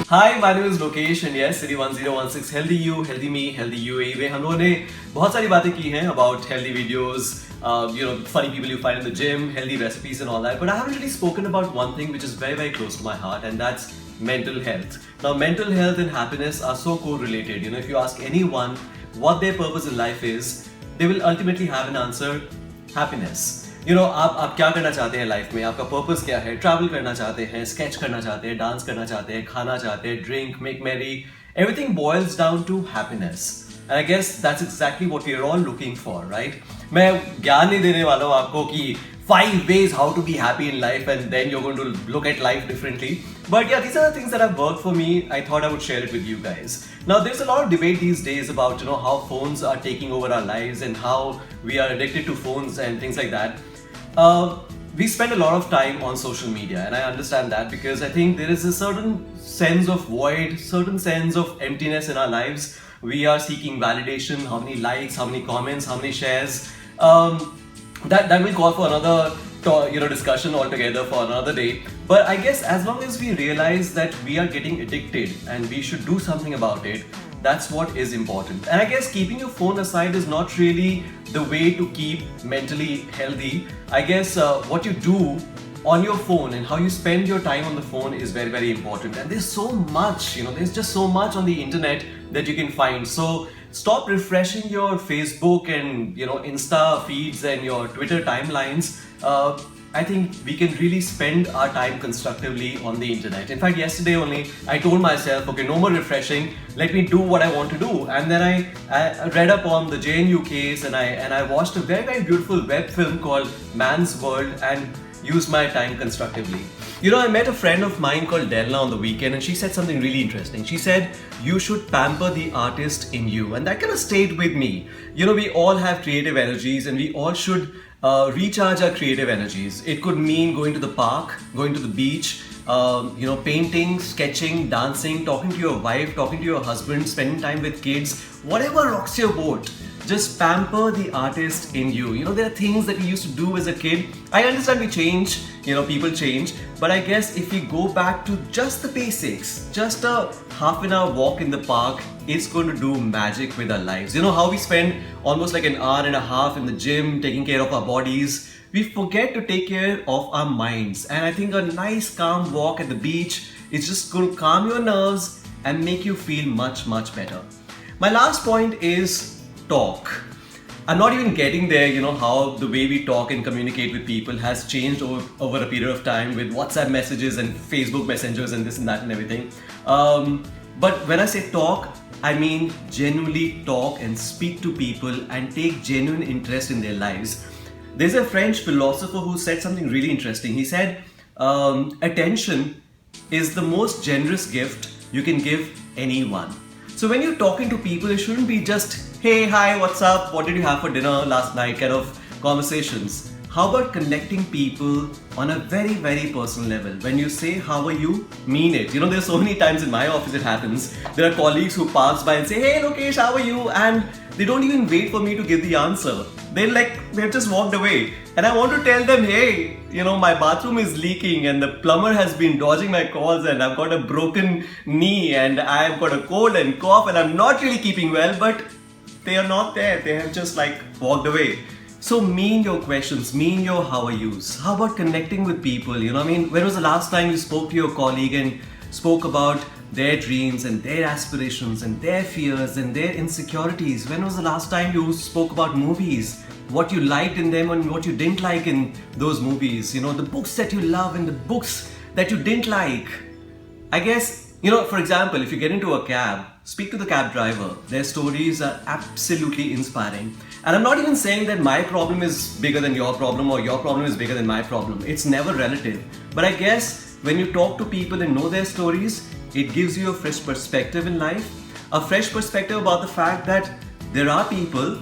Hi, my name is Lokesh and yes, City 1016 Healthy You, Healthy Me, Healthy UAE में हम लोगों ने बहुत सारी बातें की हैं about healthy videos, funny people you find in the gym, healthy recipes and all that. But I haven't really spoken about one thing which is very, very close to my heart, and that's mental health. Now, mental health and happiness are so correlated. If you ask anyone what their purpose in life is, they will ultimately have an answer: happiness. आप क्या करना चाहते हैं life में, आपका purpose क्या है? Travel करना चाहते हैं, स्केच करना चाहते हैं, डांस करना चाहते हैं, खाना चाहते हैं, drink, make merry, everything boils down to happiness. And I guess that's exactly what we are all looking for, right? मैं ज्ञान नहीं देने वाला हूँ आपको कि 5 ways how to be happy in life and then you're going to look at life differently. But yeah, these are the things that have worked for me. I thought I would share it with you guys. Now, there's a lot of debate these days about how phones are taking over our lives and how we are addicted to phones and things like that. We spend a lot of time on social media, and I understand that because I think there is a certain sense of void, certain sense of emptiness in our lives. We are seeking validation: how many likes, how many comments, how many shares. That will call for another discussion altogether for another day. But I guess as long as we realize that we are getting addicted and we should do something about it, that's what is important. And I guess keeping your phone aside is not really the way to keep mentally healthy. I guess what you do on your phone and how you spend your time on the phone is very, very important. And there's so much, there's just so much on the internet that you can find. So stop refreshing your Facebook and Insta feeds and your Twitter timelines. I think we can really spend our time constructively on the internet. In fact, yesterday only I told myself, okay, no more refreshing. Let me do what I want to do. And then I read up on the JNU case and I watched a very, very beautiful web film called Man's World and used my time constructively. I met a friend of mine called Delna on the weekend, and she said something really interesting. She said, you should pamper the artist in you. And that kind of stayed with me. We all have creative energies and we all should recharge our creative energies. It could mean going to the park, going to the beach, painting, sketching, dancing, talking to your wife, talking to your husband, spending time with kids, whatever rocks your boat. Just pamper the artist in you. There are things that we used to do as a kid. I understand we change, people change, but I guess if we go back to just the basics, just a half an hour walk in the park, it's going to do magic with our lives. How we spend almost like an hour and a half in the gym taking care of our bodies. We forget to take care of our minds. And I think a nice calm walk at the beach is just going to calm your nerves and make you feel much, much better. My last point is talk. I'm not even getting there, how the way we talk and communicate with people has changed over a period of time with WhatsApp messages and Facebook messengers and this and that and everything. But when I say talk, I mean genuinely talk and speak to people and take genuine interest in their lives. There's a French philosopher who said something really interesting. He said, attention is the most generous gift you can give anyone. So when you're talking to people, it shouldn't be just, hey, hi, what's up, what did you have for dinner last night kind of conversations. How about connecting people on a very, very personal level? When you say, how are you, mean it. There's so many times in my office it happens. There are colleagues who pass by and say, hey, Lokesh, how are you? And they don't even wait for me to give the answer. They've just walked away. And I want to tell them, hey, my bathroom is leaking and the plumber has been dodging my calls and I've got a broken knee and I've got a cold and cough and I'm not really keeping well, but they are not there. They have just walked away. So mean your questions, mean your how are yous. How about connecting with people? When was the last time you spoke to your colleague and spoke about their dreams and their aspirations and their fears and their insecurities? When was the last time you spoke about movies? What you liked in them and what you didn't like in those movies? The books that you love and the books that you didn't like. I guess, for example, if you get into a cab, speak to the cab driver. Their stories are absolutely inspiring. And I'm not even saying that my problem is bigger than your problem or your problem is bigger than my problem. It's never relative. But I guess when you talk to people and know their stories, it gives you a fresh perspective in life. A fresh perspective about the fact that there are people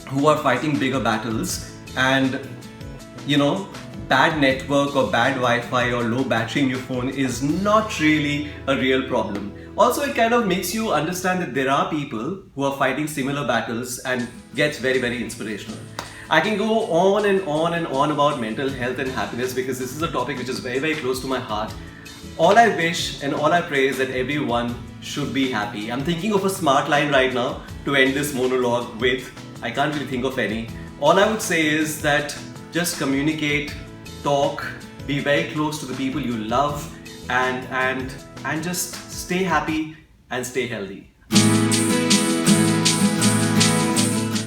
who are fighting bigger battles and, bad network or bad Wi-Fi or low battery in your phone is not really a real problem. Also, it kind of makes you understand that there are people who are fighting similar battles and gets very, very inspirational. I can go on and on and on about mental health and happiness because this is a topic which is very, very close to my heart. All I wish and all I pray is that everyone should be happy. I'm thinking of a smart line right now to end this monologue with. I can't really think of any. All I would say is that just communicate, talk, be very close to the people you love, and just stay happy and stay healthy.